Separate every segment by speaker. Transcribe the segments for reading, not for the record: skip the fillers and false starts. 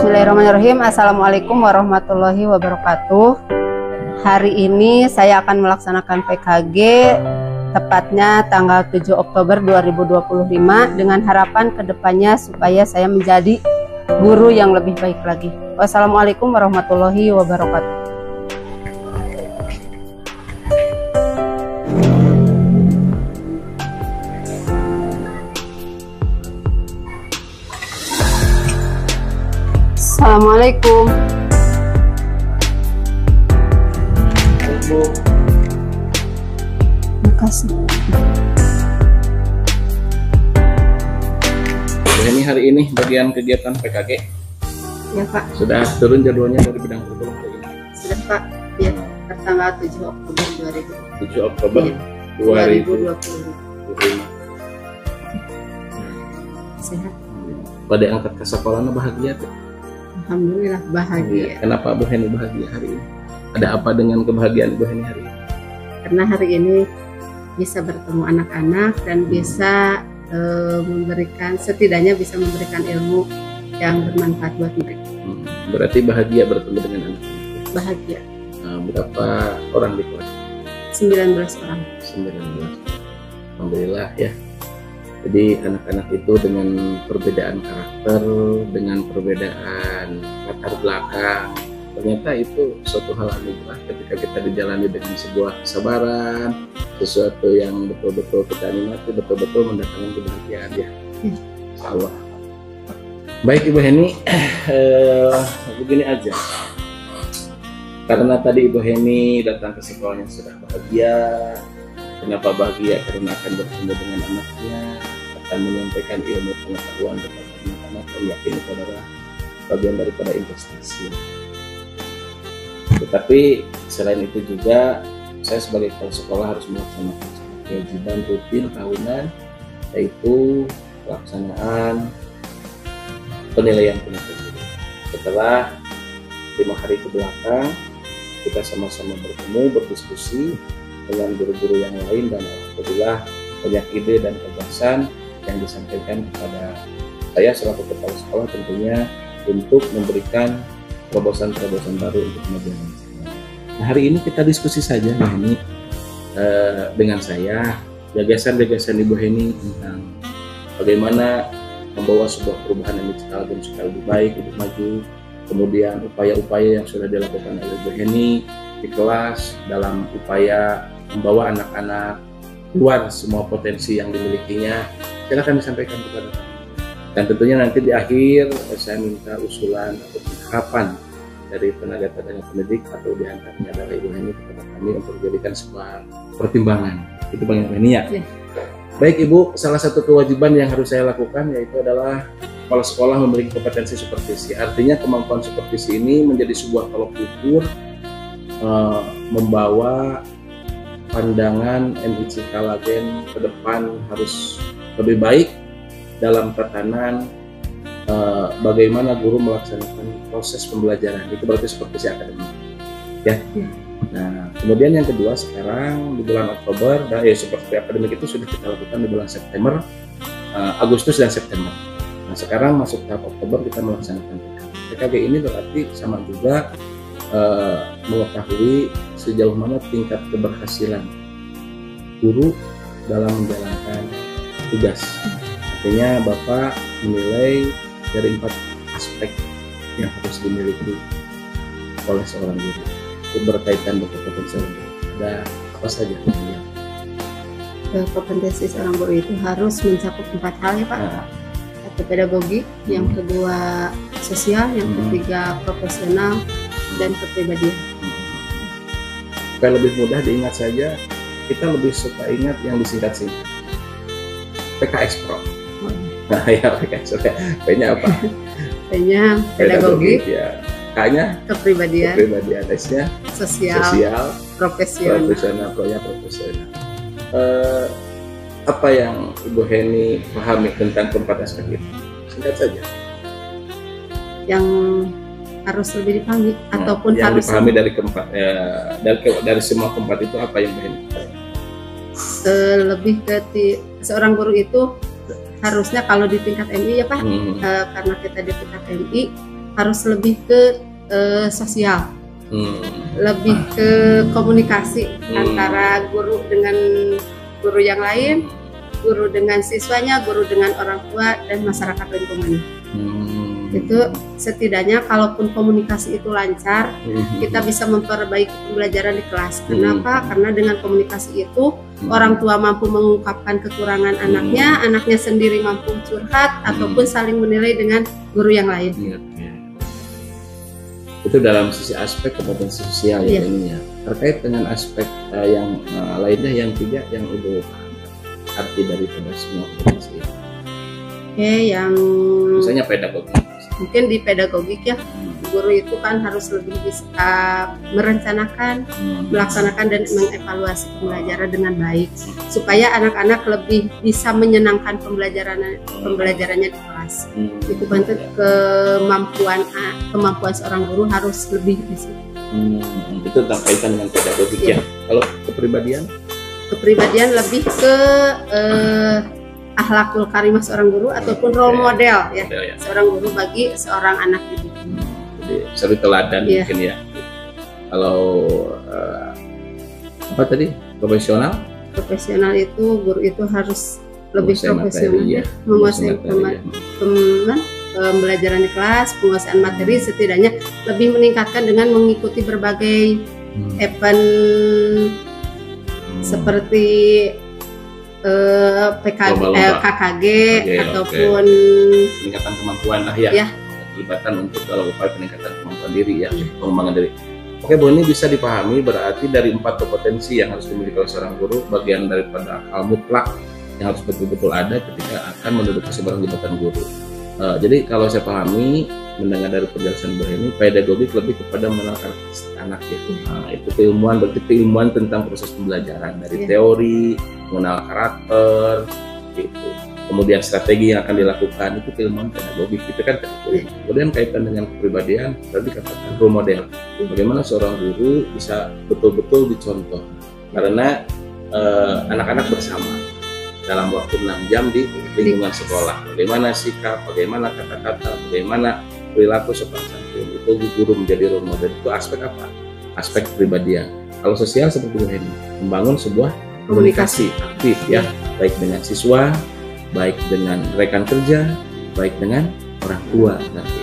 Speaker 1: Bismillahirrahmanirrahim. Assalamualaikum warahmatullahi wabarakatuh. Hari ini saya akan melaksanakan PKG tepatnya tanggal 7 Oktober 2025 dengan harapan kedepannya supaya saya menjadi guru yang lebih baik lagi. Wassalamualaikum warahmatullahi wabarakatuh. Assalamualaikum.
Speaker 2: Ibu.
Speaker 1: Makasih.
Speaker 2: Ini hari ini bagian kegiatan PKG.
Speaker 1: Ya Pak.
Speaker 2: Sudah turun jadwalnya dari bidang kurikulum hari ini.
Speaker 1: Sudah Pak. Ya, tanggal 7 Oktober
Speaker 2: 7 Oktober
Speaker 1: ya.
Speaker 2: 2025.
Speaker 1: Sehat.
Speaker 2: Pada angkat ke sekolahnya bahagia tuh.
Speaker 1: Alhamdulillah bahagia.
Speaker 2: Kenapa Bu Heni bahagia hari ini? Ada apa dengan kebahagiaan Bu Heni hari ini?
Speaker 1: Karena hari ini bisa bertemu anak-anak dan bisa setidaknya bisa memberikan ilmu yang bermanfaat buat mereka.
Speaker 2: Berarti bahagia bertemu dengan anak-anak.
Speaker 1: Bahagia.
Speaker 2: Berapa orang di kelas?
Speaker 1: 19 orang.
Speaker 2: 19. Alhamdulillah ya. Jadi anak-anak itu dengan perbedaan karakter, dengan perbedaan latar belakang, ternyata itu suatu hal anugerah ketika kita dijalani dengan sebuah kesabaran, sesuatu yang betul-betul kita nikmati, betul-betul mendatangkan kebahagiaan ya. Allah. Baik Ibu Heni, begini aja. Karena tadi Ibu Heni datang ke sekolahnya sudah bahagia. Kenapa bahagia? Karena akan bertemu dengan anaknya, akan menyampaikan ilmu pengetahuan kepada anak-anak, dan yakin itu adalah bagian daripada investasi. Tetapi selain itu juga saya sebagai kepala sekolah harus melaksanakan kewajiban rutin tahunan, yaitu pelaksanaan penilaian kinerja. Setelah 5 hari ke belakang kita sama-sama bertemu, berdiskusi dengan guru-guru yang lain, dan alhamdulillah banyak ide dan gagasan yang disampaikan kepada saya selaku kepala sekolah tentunya untuk memberikan terobosan-terobosan baru untuk kemajuan sekolah. Nah, hari ini kita diskusi saja ini dengan saya gagasan-gagasan Ibu Heni tentang bagaimana membawa sebuah perubahan yang digital dan supaya lebih baik, lebih maju. Kemudian upaya-upaya yang sudah dilakukan oleh Ibu Heni di kelas dalam upaya membawa anak-anak keluar semua potensi yang dimilikinya, silakan disampaikan kepada kami. Dan tentunya nanti di akhir saya minta usulan atau harapan dari tenaga-tenaga pendidik atau diantaranya dari Ibu Heni kepada kami untuk dijadikan sebuah pertimbangan. Itu Bang Heni ya. Baik Ibu, salah satu kewajiban yang harus saya lakukan yaitu adalah kepala sekolah memiliki kompetensi supervisi. Artinya kemampuan supervisi ini menjadi sebuah tolok ukur membawa pandangan MIC Kalagen ke depan harus lebih baik dalam tatanan bagaimana guru melaksanakan proses pembelajaran. Itu berarti supervisi akademik ya. Nah, kemudian yang kedua, sekarang di bulan Oktober supervisi akademik itu sudah kita lakukan di bulan September, Agustus dan September. Nah, sekarang masuk tahap Oktober kita melaksanakan PKG. PKG ini berarti sama juga mengetahui sejauh mana tingkat keberhasilan guru dalam menjalankan tugas. Artinya Bapak menilai dari 4 aspek yang harus dimiliki oleh seorang guru. Itu berkaitan dengan kompetensi guru. Ada apa saja?
Speaker 1: Kompetensi seorang guru itu harus mencakup 4 hal ya Pak. Satu pedagogi, yang kedua sosial, yang ketiga profesional, dan kepribadian.
Speaker 2: Supaya lebih mudah diingat saja, kita lebih suka ingat yang disingkat-singkat. PKX Pro. Nah ya PKX Pro. P-nya apa?
Speaker 1: P-nya pedagogi,
Speaker 2: ya. K-nya
Speaker 1: kepribadian,
Speaker 2: S-nya
Speaker 1: sosial, profesional.
Speaker 2: Pro-nya profesional. Apa yang Ibu Heni pahami tentang keempat aspek itu? Singkat saja.
Speaker 1: Yang harus lebih dipahami ataupun
Speaker 2: yang
Speaker 1: harus
Speaker 2: dipahami dari keempat dari semua keempat itu apa yang Ibu Heni?
Speaker 1: Lebih ke seorang guru itu harusnya kalau di tingkat MI ya Pak, karena kita di tingkat MI harus lebih ke sosial, lebih ke komunikasi antara guru dengan guru yang lain, guru dengan siswanya, guru dengan orang tua dan masyarakat lingkungan. Itu setidaknya kalaupun komunikasi itu lancar, kita bisa memperbaiki pembelajaran di kelas. Kenapa? Karena dengan komunikasi itu orang tua mampu mengungkapkan kekurangan anaknya, anaknya sendiri mampu curhat ataupun saling menilai dengan guru yang lain.
Speaker 2: Itu dalam sisi aspek kompetensi sosial ya ini ya. Terkait dengan aspek yang lainnya yang tiga yang Ibu paham arti daripada semua kompetensi.
Speaker 1: Oke, yang
Speaker 2: misalnya pedagogi.
Speaker 1: Mungkin di pedagogik ya, guru itu kan harus lebih bisa merencanakan, melaksanakan dan mengevaluasi pembelajaran dengan baik supaya anak-anak lebih bisa menyenangkan pembelajarannya di kelas. Itu bentuk kemampuan seorang guru harus lebih di situ.
Speaker 2: Itu tentang kaitan dengan pedagogik ya. Kalau kepribadian? Kepribadian
Speaker 1: lebih ke akhlakul karimah seorang guru ataupun role model ya, seorang guru bagi seorang anak didik.
Speaker 2: Jadi suri teladan mungkin ya. Kalau apa tadi profesional? Profesional
Speaker 1: itu guru itu harus lebih profesional, menguasai pembelajaran di kelas, penguasaan materi setidaknya lebih meningkatkan dengan mengikuti berbagai event seperti KKG ataupun
Speaker 2: peningkatan kemampuan lah ya. Kelibatan untuk kalau upaya peningkatan kemampuan diri ya, pengembangan diri. Oke, Bu, ini bisa dipahami berarti dari 4 kompetensi yang harus dimiliki oleh seorang guru, bagian daripada hal mutlak yang harus betul-betul ada ketika akan menduduki sebarang jabatan guru. Jadi kalau saya pahami mendengar dari penjelasan Bu ini, pedagogik lebih kepada mengenal karakteristik anak ya. Itu keilmuan, berarti keilmuan tentang proses pembelajaran dari teori, mengenal karakter, gitu. Kemudian strategi yang akan dilakukan itu keilmuan pedagogik, itu kan pedagogik. Kemudian kaitan dengan kepribadian, tadi katakan role model. Bagaimana seorang guru bisa betul-betul dicontoh, karena anak-anak bersama dalam waktu 6 jam di lingkungan sekolah. Bagaimana sikap, bagaimana kata-kata, bagaimana perilaku sopan santun, itu guru menjadi role model. Itu aspek apa? Aspek kepribadian. Kalau sosial seperti Bu Heni, membangun sebuah komunikasi aktif ya, baik dengan siswa, baik dengan rekan kerja, baik dengan orang tua nanti.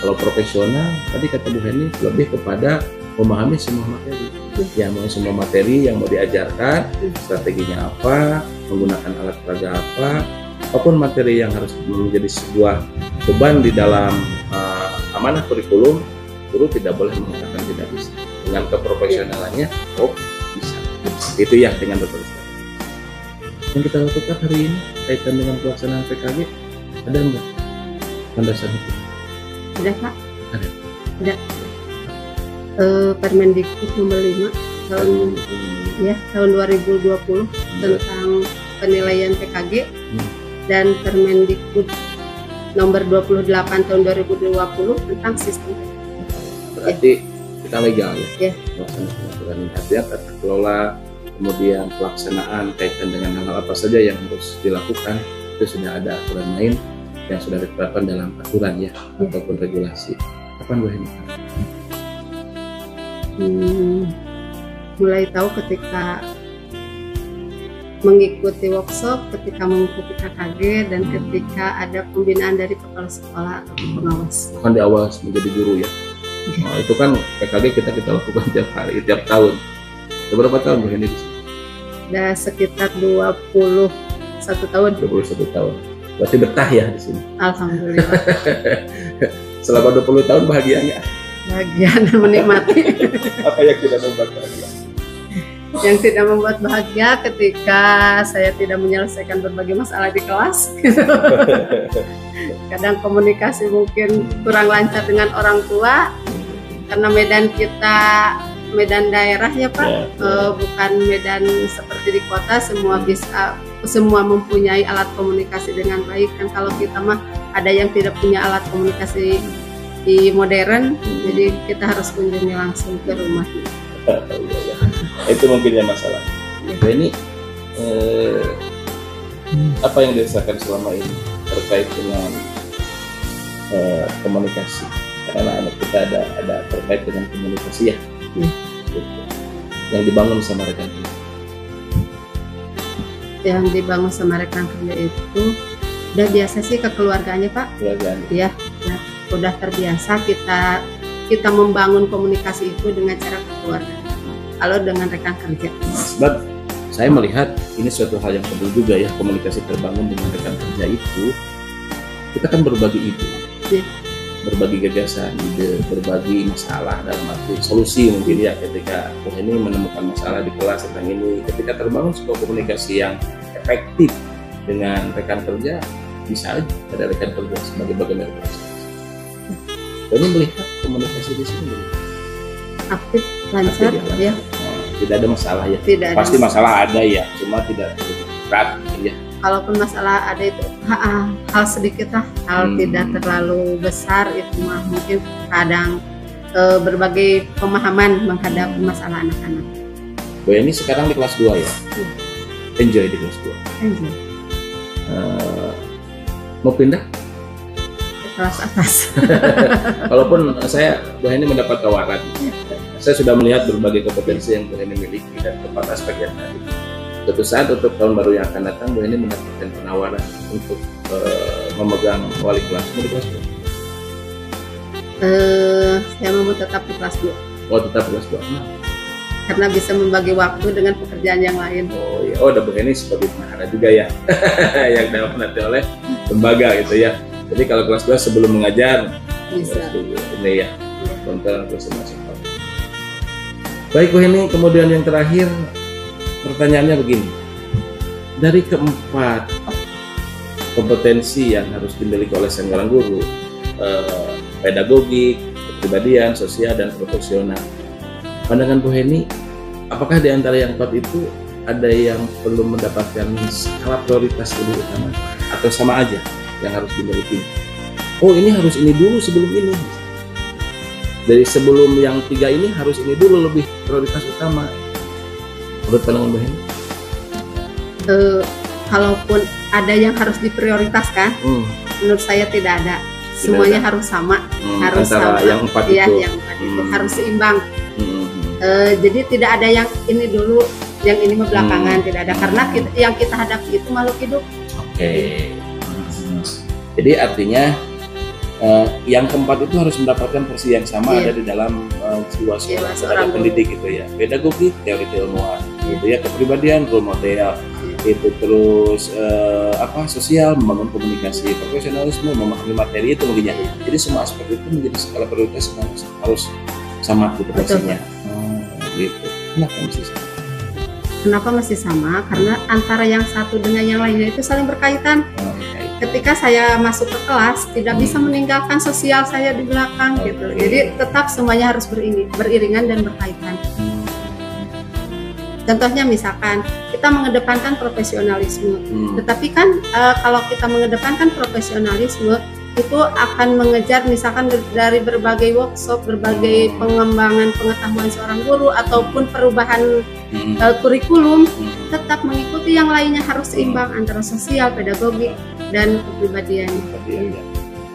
Speaker 2: Kalau profesional, tadi kata Bu Heni lebih kepada memahami semua materi. Ya, mau semua materi yang mau diajarkan, strateginya apa, menggunakan alat peraga apa, apapun materi yang harus menjadi sebuah beban di dalam amanah kurikulum, guru tidak boleh mengatakan tidak bisa. Dengan keprofesionalannya, bisa. Itu ya dengan berprestasi. Yang kita lakukan hari ini kaitan dengan pelaksanaan PKG, ada enggak landasan itu?
Speaker 1: Ada, Pak. Ada. Permendikbud nomor 5 tahun 2020 tentang penilaian PKG dan Permendikbud nomor 28 tahun 2020 tentang sistem.
Speaker 2: Berarti kita legal ya. Pelaksanaan aturan tata kelola, kemudian pelaksanaan kaitan dengan hal apa saja yang harus dilakukan, itu sudah ada aturan main yang sudah ditetapkan dalam aturan ya, ataupun regulasi. Kapan Bu Heni?
Speaker 1: Mulai tahu ketika mengikuti workshop, ketika mengikuti KKG, dan ketika ada pembinaan dari kepala sekolah atau pengawas.
Speaker 2: Kan di awal menjadi guru ya. Itu kan PKG kita lakukan tiap hari, tiap tahun. Berapa tahun Bu Heni di sini?
Speaker 1: Sudah sekitar 21 tahun.
Speaker 2: 21 tahun. Berarti betah ya di sini.
Speaker 1: Alhamdulillah.
Speaker 2: Selama 20 tahun bahagia nggak?
Speaker 1: Bahagia dan menikmati.
Speaker 2: Apa yang tidak membuat bahagia?
Speaker 1: Yang tidak membuat bahagia ketika saya tidak menyelesaikan berbagai masalah di kelas. Kadang komunikasi mungkin kurang lancar dengan orang tua karena medan daerah ya Pak, bukan medan seperti di kota. Semua mempunyai alat komunikasi dengan baik, kan kalau kita mah ada yang tidak punya alat komunikasi di modern, jadi kita harus kunjungi langsung ke rumah.
Speaker 2: Itu mungkin ya masalah. Ini apa yang dirasakan selama ini terkait dengan komunikasi karena anak kita ada terkait dengan komunikasi ya, gitu. Yang dibangun sama rekan kerja.
Speaker 1: Yang dibangun sama rekan kerja itu udah biasa sih kekeluarganya Pak.
Speaker 2: Keluarganya.
Speaker 1: Ya, udah terbiasa kita membangun komunikasi itu dengan cara keluarga. Kalau dengan rekan kerja.
Speaker 2: Sebab saya melihat ini suatu hal yang perlu juga ya, komunikasi terbangun dengan rekan kerja itu. Kita kan berbagi ide, berbagi gagasan, ide, berbagi masalah dalam arti solusi mungkin ya, ketika ini menemukan masalah di kelas tentang ini, ketika terbangun sebuah komunikasi yang efektif dengan rekan kerja, bisa aja ada rekan kerja sebagai bagian dari proses. Ini melihat komunikasi di sini
Speaker 1: aktif, lancar, ya.
Speaker 2: Tidak ada masalah ya.
Speaker 1: Tidak
Speaker 2: pasti
Speaker 1: ada
Speaker 2: masalah ada ya, cuma tidak berat ya.
Speaker 1: Kalaupun masalah ada itu hal sedikit lah, hal tidak terlalu besar, itu mah mungkin kadang berbagai pemahaman menghadapi masalah anak-anak.
Speaker 2: Bu ini sekarang di kelas 2 ya? Enjoy di kelas 2?
Speaker 1: Enjoy.
Speaker 2: Mau pindah?
Speaker 1: Kelas atas.
Speaker 2: Walaupun saya Bu ini mendapat tawaran, saya sudah melihat berbagai kompetensi yang Bu ini miliki dan keempat aspek yang tadi. Suatu saat untuk tahun baru yang akan datang, Bu ini mendapatkan penawaran untuk memegang wali kelas. Mau di kelas 2?
Speaker 1: Saya mau tetap di kelas 2.
Speaker 2: Oh, tetap kelas 2.
Speaker 1: Karena bisa membagi waktu dengan pekerjaan yang lain.
Speaker 2: Oh iya, oh Bu ini sebagai penahara juga ya, yang diamanati oleh lembaga gitu ya. Jadi kalau kelas 2 sebelum mengajar,
Speaker 1: bisa.
Speaker 2: Ini ya, kontrol masing-masing. Baik Bu ini, kemudian yang terakhir. Pertanyaannya begini, dari keempat kompetensi yang harus dimiliki oleh seorang guru, pedagogik, kepribadian, sosial, dan profesional, pandangan Bu Heni, apakah di antara yang empat itu ada yang perlu mendapatkan skala prioritas lebih utama atau sama aja yang harus dimiliki? Oh ini harus ini dulu sebelum ini. Dari sebelum yang 3 ini harus ini dulu lebih prioritas utama. Menurut pandangan Bu Heni?
Speaker 1: Kalaupun ada yang harus diprioritaskan, menurut saya tidak ada. Semuanya harus sama, harus
Speaker 2: antara
Speaker 1: sama.
Speaker 2: Yang 4
Speaker 1: ya,
Speaker 2: itu.
Speaker 1: Yang 4 itu harus seimbang. Jadi tidak ada yang ini dulu, yang ini belakangan, tidak ada. Karena yang kita hadapi itu makhluk hidup.
Speaker 2: Oke. Jadi artinya yang keempat itu harus mendapatkan porsi yang sama ada di dalam jiwa seorang pendidik gitu ya. Pedagogik, teori keilmuan, gitu ya, kepribadian, role model, itu terus sosial, membangun komunikasi, profesionalisme, memahami materi itu mungkin ya. Jadi semua aspek itu menjadi skala prioritas yang harus sama gitu porsinya. Gitu. Kenapa mesti sama?
Speaker 1: Kenapa mesti sama? Karena antara yang satu dengan yang lainnya itu saling berkaitan. Ketika saya masuk ke kelas, tidak bisa meninggalkan sosial saya di belakang gitu. Jadi tetap semuanya harus beriringan dan berkaitan. Contohnya misalkan kita mengedepankan profesionalisme, tetapi kan kalau kita mengedepankan profesionalisme itu akan mengejar misalkan dari berbagai workshop, berbagai pengembangan pengetahuan seorang guru ataupun perubahan kurikulum, tetap mengikuti yang lainnya, harus seimbang antara sosial, pedagogik, dan kepribadian.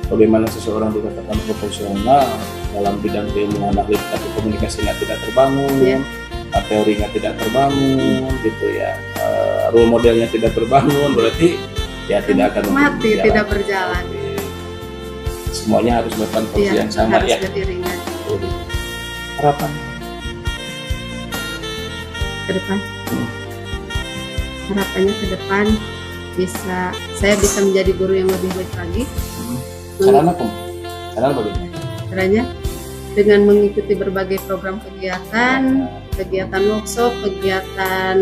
Speaker 2: Bagaimana seseorang dikatakan profesional dalam bidang keilmuan tapi komunikasinya tidak terbangun, teorinya tidak terbangun, gitu ya, role modelnya tidak terbangun, berarti ya tidak akan
Speaker 1: mati, tidak berjalan.
Speaker 2: Semuanya harus melakukan porsi yang sama
Speaker 1: harus
Speaker 2: ya.
Speaker 1: Beriringan.
Speaker 2: Harapan
Speaker 1: ke depan. Harapannya ke depan saya bisa menjadi guru yang lebih baik lagi.
Speaker 2: Caranya bagaimana?
Speaker 1: Caranya dengan mengikuti berbagai program kegiatan workshop, kegiatan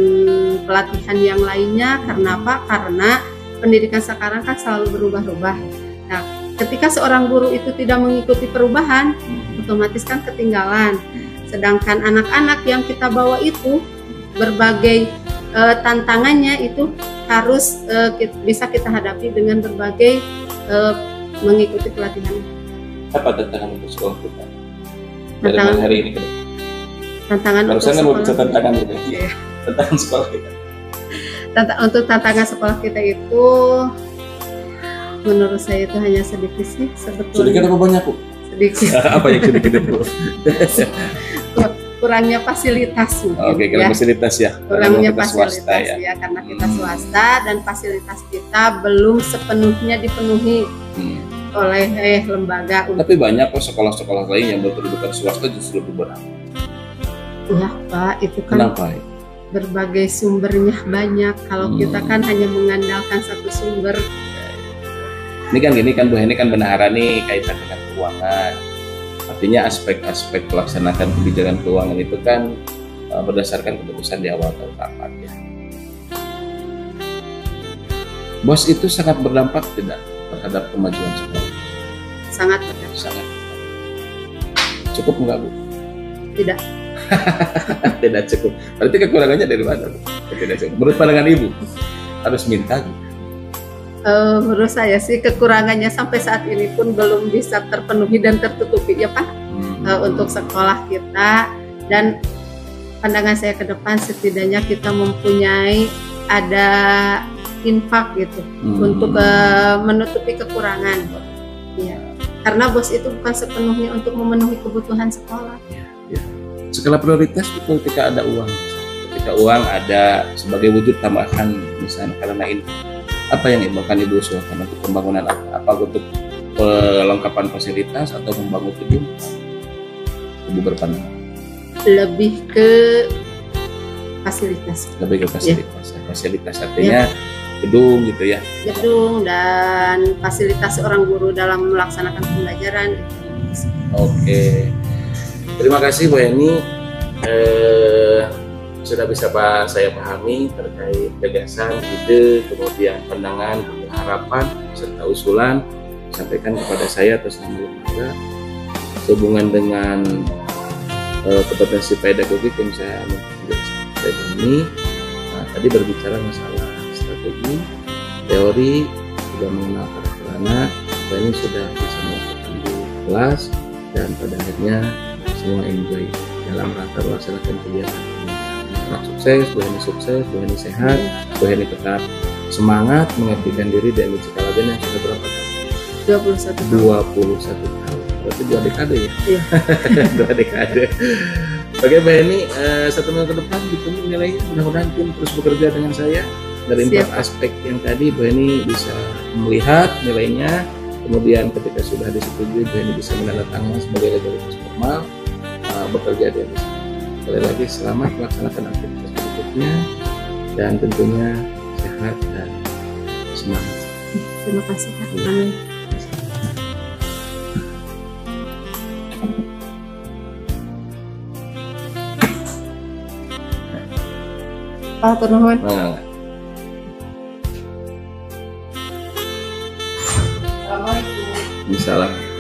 Speaker 1: pelatihan yang lainnya. Karena apa? Karena pendidikan sekarang kan selalu berubah-ubah. Nah, ketika seorang guru itu tidak mengikuti perubahan, otomatis kan ketinggalan. Sedangkan anak-anak yang kita bawa itu berbagai tantangannya itu harus bisa kita hadapi dengan berbagai mengikuti pelatihan.
Speaker 2: Apa tantangan untuk sekolah kita? Tantangan hari ini kan?
Speaker 1: Tantangan
Speaker 2: barusan kan mau bicara tantangan gitu. Tantangan sekolah kita.
Speaker 1: Untuk tantangan sekolah kita itu menurut saya itu hanya sedikit sih sebetulnya.
Speaker 2: Sedikit apa banyak Bu?
Speaker 1: sedikit.
Speaker 2: Apa yang sedikit Bu?
Speaker 1: Kurangnya fasilitas mungkin,
Speaker 2: Oke, karena
Speaker 1: ya.
Speaker 2: fasilitas ya.
Speaker 1: Kurangnya
Speaker 2: Karena kita
Speaker 1: fasilitas
Speaker 2: swasta ya.
Speaker 1: ya, karena kita swasta dan fasilitas kita belum sepenuhnya dipenuhi oleh lembaga.
Speaker 2: Tapi banyak kok sekolah-sekolah lain yang berkedudukan swasta justru lebih berat.
Speaker 1: Ya Pak, itu kan
Speaker 2: Kenapa?
Speaker 1: berbagai sumbernya banyak. Kalau kita kan hanya mengandalkan satu sumber.
Speaker 2: Ini kan gini kan Bu Heni kan bendahara nih kaitan dengan keuangan. Artinya aspek-aspek pelaksanaan kebijakan keuangan itu kan berdasarkan keputusan di awal tahun rapat ya. Bos itu sangat berdampak tidak terhadap kemajuan sekolah?
Speaker 1: Sangat berdampak.
Speaker 2: Sangat. Cukup enggak Bu?
Speaker 1: Tidak.
Speaker 2: Tidak cukup. Berarti kekurangannya dari mana Bu? Tidak cukup. Menurut pandangan Ibu harus minta gitu.
Speaker 1: Menurut saya sih kekurangannya sampai saat ini pun belum bisa terpenuhi dan tertutupi ya Pak, untuk sekolah kita. Dan pandangan saya ke depan setidaknya kita mempunyai ada infak gitu untuk menutupi kekurangan ya, karena bos itu bukan sepenuhnya untuk memenuhi kebutuhan sekolah
Speaker 2: ya. Skala prioritas itu ketika ada uang, ketika uang ada sebagai wujud tambahan misalnya karena ini apa yang Ibu usulkan untuk pembangunan apa untuk pelengkapan fasilitas atau membangun gedung? Ibu berpandangan
Speaker 1: lebih ke fasilitas.
Speaker 2: Lebih ke fasilitas. Fasilitas artinya gedung gitu ya.
Speaker 1: Gedung dan fasilitas seorang guru dalam melaksanakan pembelajaran.
Speaker 2: Oke. Terima kasih Bu Heni. Sudah bisa saya pahami terkait gagasan, ide, kemudian pandangan, harapan, serta usulan disampaikan kepada saya atas nama lembaga sehubungan dengan kompetensi pedagogik yang saya ini. Nah, tadi berbicara masalah strategi, teori, juga mengenal karakter anak, ini sudah bisa melakukan di kelas dan pada akhirnya semua enjoy dalam rangka melaksanakan kegiatan. Sukses, Bu Heni sehat, Bu Heni tetap semangat mengabdikan diri dan Cikalaben yang sudah berapa tahun? 21 tahun. Berarti 2 dekade ya?
Speaker 1: Iya.
Speaker 2: 2 dekade. Oke Bu Heni, 1 minggu ke depan ditunggu nilainya, mudah-mudahan tim terus bekerja dengan saya. Dari 4 aspek yang tadi Bu Heni bisa melihat nilainya, kemudian ketika sudah disetujui Bu Heni bisa menandatangani sebagai legalitas formal bekerja di atas. Sekali lagi selamat melaksanakan aktivitas berikutnya dan tentunya sehat dan semangat.
Speaker 1: Terima kasih Kak. Amin. Pak Turnuhun.
Speaker 2: Assalamualaikum.